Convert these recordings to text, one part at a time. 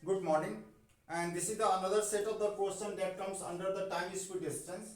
Good morning, and this is the another set of the question that comes under the time speed distance,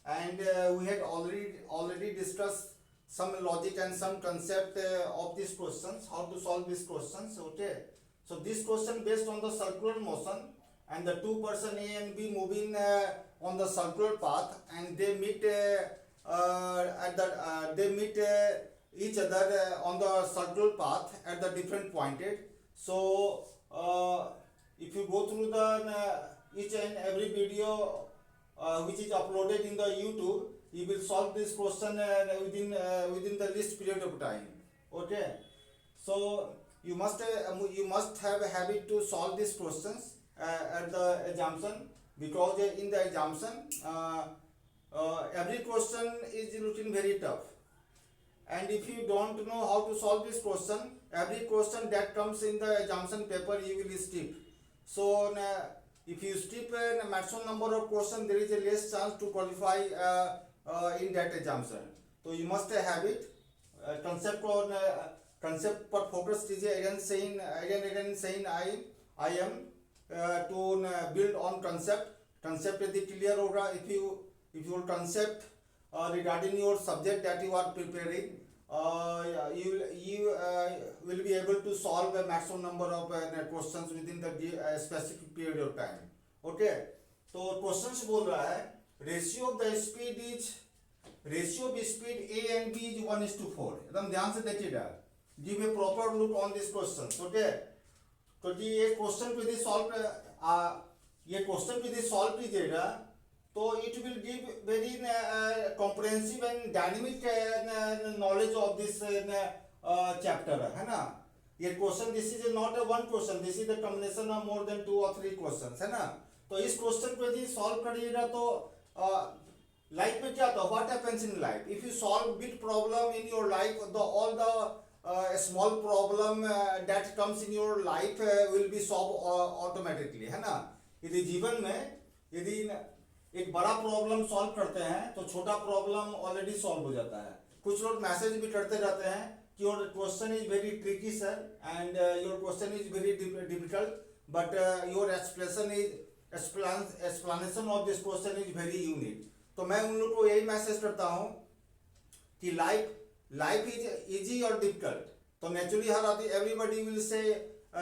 and we had already discussed some logic and some concept of these questions, how to solve these questions. Okay, so this question based on the circular motion, and the two person A and B moving on the circular path, and they meet each other on the circular path at the different pointed. So if you go through the each and every video which is uploaded in the YouTube, you will solve this question within the least period of time. Okay, so you must have a habit to solve these questions at the examination, because in the examination every question is looking very tough, and if you don't know how to solve this question, every question that comes in the examination paper you will skip. So if you skip a maximum number of questions, there is a less chance to qualify in that examination. So you must have it. Concept पर focus कीजिए. Again saying I am to build on concept यदि clear होगा, if your concept regarding your subject that you are preparing, you will be able to solve a maximum number of questions within the specific period of time. Okay, तो questions बोल रहा है ratio of speed A and B is 1:4. एकदम ध्यान से देखिएगा. Give a proper look on this questions. Okay, तो जी ये क्वेश्चन को यदि सॉल्व कीजिएगा तो it will give very comprehensive and dynamic knowledge of this chapter, है ना. ये question, this is not a one question, this is the combination of more than 2 or 3 questions, है ना. तो इस क्वेश्चन को यदि सॉल्व करिएगा तो लाइफ में क्या होता है, what happens in life, if you solve big problem in your life, all the small problem that comes in your life will be solved automatically, है ना. यदि जीवन में यदि एक बड़ा प्रॉब्लम सॉल्व करते हैं तो छोटा प्रॉब्लम ऑलरेडी सॉल्व हो जाता है. कुछ लोग मैसेज भी करते रहते हैं कि your question is very tricky sir, and your question is very difficult, but your explanation of this question is very unique. तो मैं उन लोग को यही मैसेज करता हूँ कि लाइफ इज इजी और डिफिकल्ट. तो नेचुरली हर आदमी everybody will say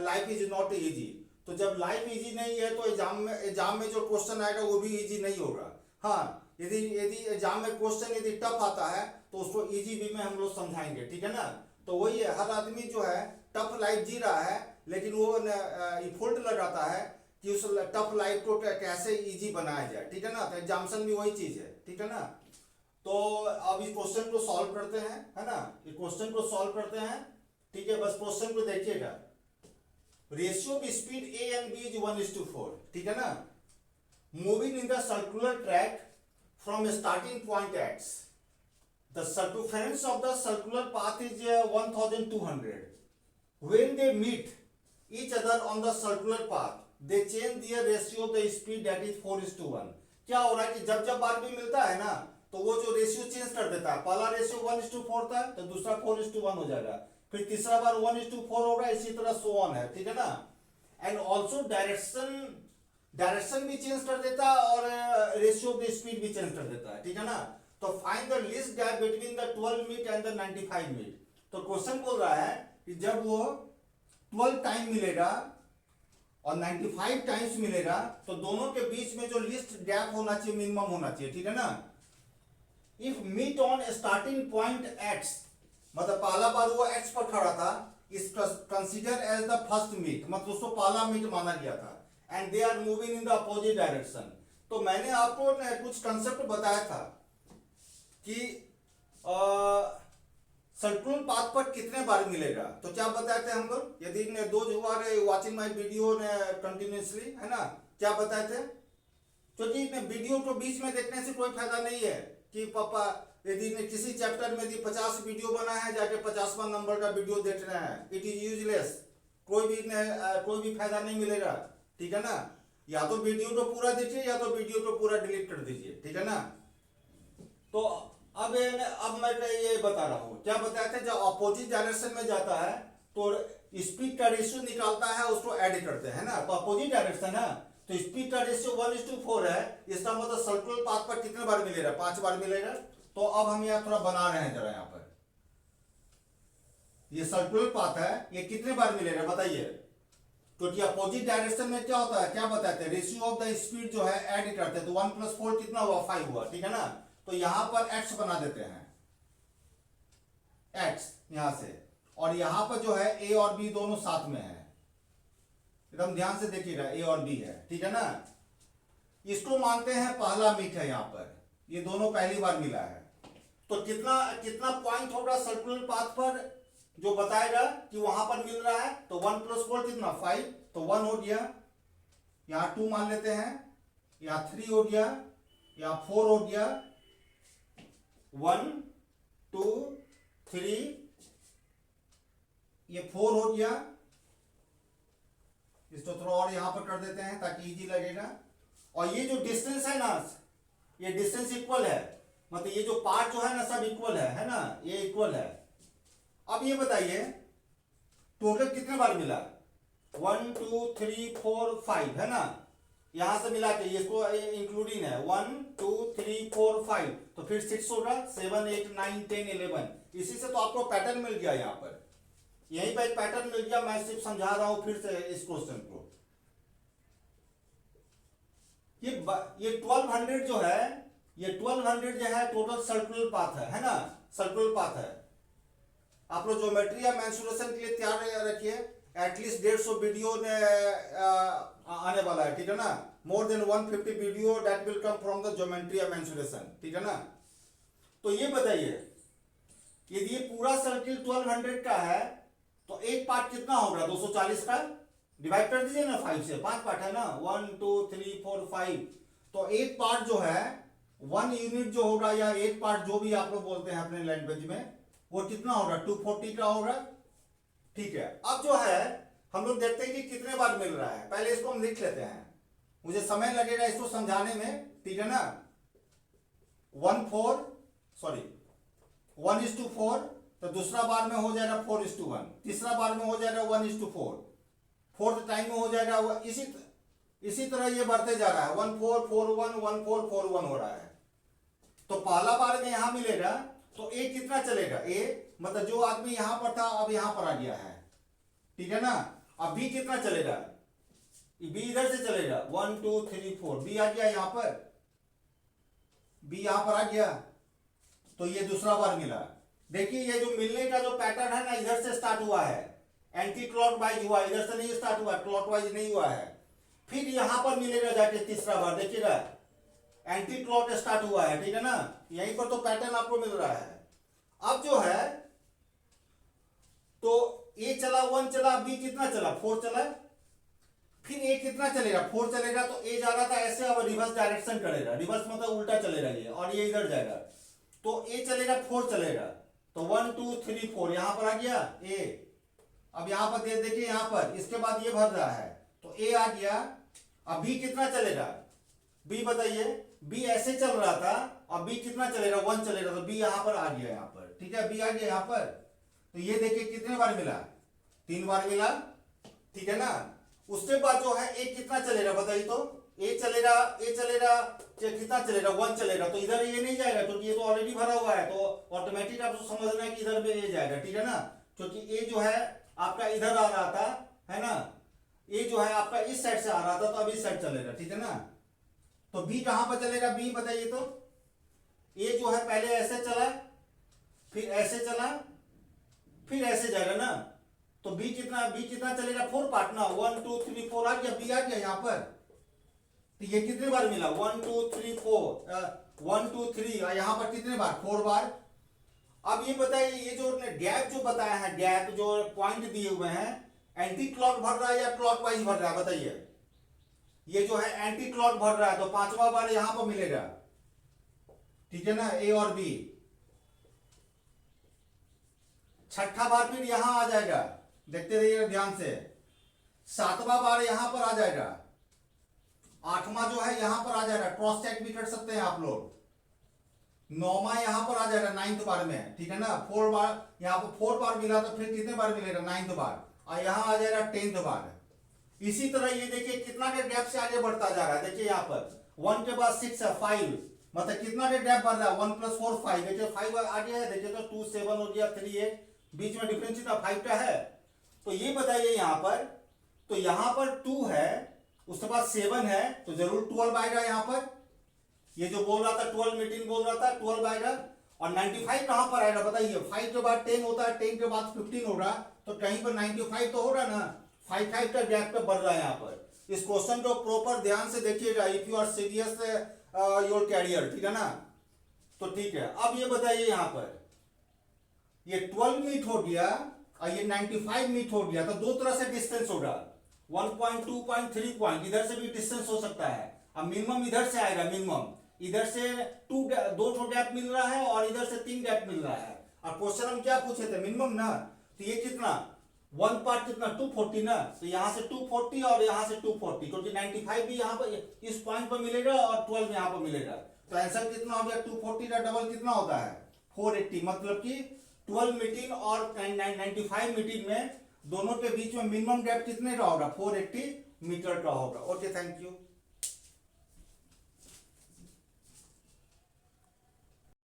life is not easy. तो जब लाइफ इजी नहीं है तो एग्जाम में जो क्वेश्चन आएगा वो भी इजी नहीं होगा. हाँ, यदि एग्जाम में क्वेश्चन यदि टफ आता है तो उसको इजी वे में हम लोग समझाएंगे, ठीक है ना. तो वही है, हर आदमी जो है टफ लाइफ जी रहा है, लेकिन वो एफर्ट लगाता है कि उस टफ लाइफ को कैसे इजी बनाया जाए, ठीक है ना. तो एग्जामिनेशन भी वही चीज है, ठीक है ना. तो अब इस क्वेश्चन को सॉल्व करते हैं, है ना. ये क्वेश्चन को सॉल्व करते हैं, ठीक है. बस क्वेश्चन को देखिएगा. Ratio of speed A and B is 1:4, ठीक है ना. Moving in the circular track from starting point X, the circumference of the circular path is 1200. When they meet each other on the circular path, they change their ratio of the speed, that is 4:1. क्या हो रहा है कि जब बार भी मिलता है ना तो वो जो रेशियो चेंज कर देता है. पहला रेशियो 1:4 था तो दूसरा 4:1 हो जाएगा, फिर तीसरा बार 1:4 होगा, इसी तरह सो ऑन है, ठीक है ना. एंड ऑल्सो डायरेक्शन भी चेंज कर देता है और रेशियो ऑफ द स्पीड भी चेंज कर देता है, ठीक है ना. तो find the least gap between the 12 meet and the 95 meet. तो क्वेश्चन बोल रहा है कि जब वो 12 टाइम मिलेगा और 95 टाइम्स मिलेगा तो दोनों के बीच में जो लीस्ट गैप होना चाहिए, मिनिमम होना चाहिए, ठीक है ना. If meet on starting point X, मतलब पहला बार वो X पर खड़ा था, is consider as the first meet, मतलब उसको पहला मीट माना गया था, and they are moving in the opposite direction. तो मैंने आपको कुछ कंसेप्ट बताया था कि सर्कुलर पाथ पर कितने बार मिलेगा. तो क्या बताए थे हम लोग, यदि दो जो are watching my video continuously, है ना, क्या बताए थे. क्योंकि वीडियो को बीच में देखने से कोई फायदा नहीं है कि पापा यदि किसी चैप्टर में यदि 50 वीडियो बना है, जाके 50वां नंबर का वीडियो देख रहे हैं, इट इज यूजलेस. कोई भी फायदा नहीं मिलेगा, ठीक है ना. या तो वीडियो को पूरा देखिए या तो वीडियो को पूरा डिलीट कर दीजिए, ठीक है ना. तो अब मैं ये बता रहा हूँ, क्या बताया था, जब अपोजिट डायरेक्शन में जाता है तो स्पीड का रेशियो निकालता है, उसको ऐड करते हैं ना, तो अपोजिट डायरेक्शन है, तो स्पीड का रेशियो 1:4 है। इसका मतलब सर्कुलर पाथ पर कितने बार मिलेगा, 5 बार मिलेगा। तो अब हम यहाँ थोड़ा बना रहे हैं जरा, यहाँ पर ये सर्कुलर पाथ है, ये कितने बार मिलेगा बताइए। क्योंकि अपोजिट डायरेक्शन में क्या होता है, क्या बताते हैं, रेशियो ऑफ द स्पीड जो है ऐड करते हैं, तो 1 + 4 कितना हुआ, 5 हुआ, ठीक है ना। तो यहां पर x बना देते हैं, x यहां से, और यहां पर जो है a और b दोनों साथ में है, एकदम ध्यान से देखिएगा, a और b है, ठीक है ना। इसको मानते हैं पहला मीट है, यहां पर ये दोनों पहली बार मिला है। तो कितना कितना पॉइंट होगा सर्कुलर पाथ पर जो बताएगा कि वहां पर मिल रहा है, तो 1 + 4 कितना, 5, तो 1 हो गया, यहां 2 मान लेते हैं, यहां 3 हो गया, यहां 4 हो गया, 1 2 3, ये 4 हो गया। इसको थोड़ा और यहां पर कर देते हैं ताकि इजी लगेगा। और ये जो डिस्टेंस है ना, ये डिस्टेंस इक्वल है, मतलब ये जो पार्ट जो है ना सब इक्वल है ना, ये इक्वल है। अब ये बताइए टोटल कितने बार मिला, 1 2 3 4 5 है ना, यहां से मिला के इसको इंक्लूडिंग है, 1 2 3 4 5, तो फिर 6 होगा, 7 8 9 10 11। इसी से तो आपको पैटर्न मिल गया, यहां पर यहीं पर एक पैटर्न मिल गया। मैं सिर्फ समझा रहा हूं फिर से इस क्वेश्चन को। ये 1200 जो है, ये 1200 जो है टोटल सर्कुलर पाथ है ना, सर्कुलर पाथ है। आप लोग ज्योमेट्री या मेंसुरेशन के लिए तैयार रखिए, एटलीस्ट 150 वीडियो ने आने वाला है, ठीक है ना। More than 150 video that will come from the geometry या मेंसुरेशन, ठीक है ना। तो ये बताइए यदि ये पूरा सर्किल 1200 का है, तो एक पार्ट कितना होगा, 240 का डिवाइड कर दीजिए ना 5 से, 5 पार्ट है ना, 1 2 3 4 5, तो एक पार्ट जो है 1 यूनिट जो होगा, या एक पार्ट जो भी आप लोग बोलते हैं अपने लैंग्वेज में, वो कितना होगा, 240 का होगा, ठीक है। अब जो है हम लोग देखते हैं कि कितने बार मिल रहा है, पहले इसको हम लिख लेते हैं, मुझे समय लगेगा इसको समझाने में, ठीक है ना। 1:4, तो दूसरा बार में हो जाएगा 4:1, तीसरा बार में हो जाएगा 1:4, फोर्थ टाइम में हो जाएगा इसी तरह ये बढ़ते जा रहा है, 1441 1441 हो रहा है। तो पहला बार में यहां मिलेगा, तो ए कितना चलेगा, ए मतलब जो आदमी यहां पर था अब यहां पर आ गया है, ठीक है ना। अब बी कितना चलेगा, बी इधर से चलेगा, 1 2 3 4, बी आ गया यहां पर, बी यहां पर आ गया, तो ये दूसरा बार मिला। देखिए ये जो मिलने का जो पैटर्न है ना, इधर से स्टार्ट हुआ है, एंटी क्लॉकवाइज हुआ, इधर से नहीं स्टार्ट हुआ, क्लॉकवाइज नहीं हुआ है। फिर यहां पर मिलेगा जाके तीसरा बार, देखिएगा एंटी क्लॉक स्टार्ट हुआ है, ठीक है ना, यहीं पर तो पैटर्न आपको मिल रहा है। अब जो है तो ए चला, 1 चला, बी कितना चला, 4 चला, फिर ए कितना चलेगा, 4 चलेगा, तो ए जा रहा था ऐसे, अब रिवर्स डायरेक्शन करेगा, रिवर्स मतलब उल्टा चलेगा ये, और ये इधर जाएगा, तो ए चलेगा, 4 चलेगा, तो 1 2 3 4 यहां पर आ गया ए। अब यहां पर देखिए, यहां पर इसके बाद ये भर रहा है, तो ए आ गया। अब बी कितना चलेगा, बी बताइए, बी ऐसे चल रहा था, अब बी कितना चलेगा, 1 चलेगा, तो बी यहां पर आ गया, यहां पर, ठीक है, बी आ गया यहां पर। तो ये देखिए कितने बार मिला, 3 बार मिला, ठीक है ना। उसके बाद जो है ए कितना चलेगा बताइए, तो ए चलेगा कितना चलेगा, 1 चलेगा, तो इधर ये नहीं जाएगा क्योंकि ये तो ऑलरेडी भरा हुआ है, तो ऑटोमेटिक आपको समझना है कि इधर में ये जाएगा, ठीक है ना। क्योंकि ए जो है आपका इधर आ रहा था, है ना, ए जो है आपका इस साइड से आ रहा था, तो अब इस साइड चलेगा, ठीक है ना। तो बी कहां पर चलेगा, बी बताइए, तो ए जो है पहले ऐसे चला, फिर ऐसे चला, फिर ऐसे जाएगा ना, तो बी कितना चलेगा, 4 पार्ट ना, 1 2 3 4 आ गया, बी आ गया यहां पर। तो ये कितने बार मिला, 1 2 3 4, 1 2 3, यहां पर कितने बार, 4 बार। अब ये बताइए, ये जो गैप जो बताया है, गैप जो पॉइंट दिए हुए हैं, एंटी क्लॉक भर रहा है या क्लॉकवाइज भर रहा है बताइए। ये जो है एंटी क्लॉक भर रहा है, तो 5वां बार यहां पर मिलेगा, ठीक है ना, ए और बी। 6ठा बार फिर यहां आ जाएगा, देखते रहिए ध्यान से। 7वां बार यहां पर आ जाएगा, 8वां जो है यहां पर आ जाएगा, क्रॉस चेक भी कर सकते हैं आप लोग, 9वां यहाँ पर आ जाएगा 9th बार में, ठीक है ना। 4 बार यहाँ पर 4 बार मिला तो फिर कितने बार मिलेगा 9th बार, और यहाँ आ जाएगा 10th बार। इसी तरह ये देखिए कितना के गैप से आगे बढ़ता जा रहा है। देखिए यहाँ पर 1 के बाद 6 है 5, मतलब कितना के गैप बढ़ रहा है 1 + 4 5। देखिए 5 आगे है, देखिए तो 2 7 हो गया, 3 8, बीच में डिफरेंस कितना 5 का है। तो ये बताइए यहाँ पर, तो यहाँ पर 2 है, उसके बाद 7 है, तो जरूर 12 आएगा यहाँ पर। ये जो बोल रहा था 12 मीटिंग बोल रहा था 12 आएगा। और 95 कहां पर आएगा बताइए, 5 के बाद 10 होता है, 10 के बाद 15 होगा, तो कहीं पर 95 तो होगा ना। 5 का गैप पे बढ़ रहा है यहाँ पर। इस क्वेश्चन को प्रॉपर ध्यान से देखिएगा, if you are serious your career, ठीक है ना। तो ठीक है, अब ये बताइए यहाँ पर ये 12 मीट हो गया और ये 95 मीट हो गया, तो दो तरह से डिस्टेंस होगा, 1 पॉइंट 2 पॉइंट 3 पॉइंट, इधर से भी डिस्टेंस हो सकता है। अब मिनिमम इधर से आएगा, मिनिमम इधर से 2 गैप मिल रहा है और इधर से 3 गैप मिल रहा है। और क्वेश्चन हम क्या पूछे थे, मिनिमम ना, तो ये कितना 1 पार्ट कितना 240 ना, तो यहाँ से 240 और यहाँ से 240, क्योंकि 95 भी यहाँ पर इस पॉइंट पर मिलेगा और 12 यहाँ पर मिलेगा, तो आंसर कितना हो गया 240 का डबल कितना होता है 480। मतलब कि 12 मीटिंग और 95 मीटिंग में दोनों के बीच में मिनिमम गैप कितने का होगा 480 मीटर का होगा। Okay, thank you.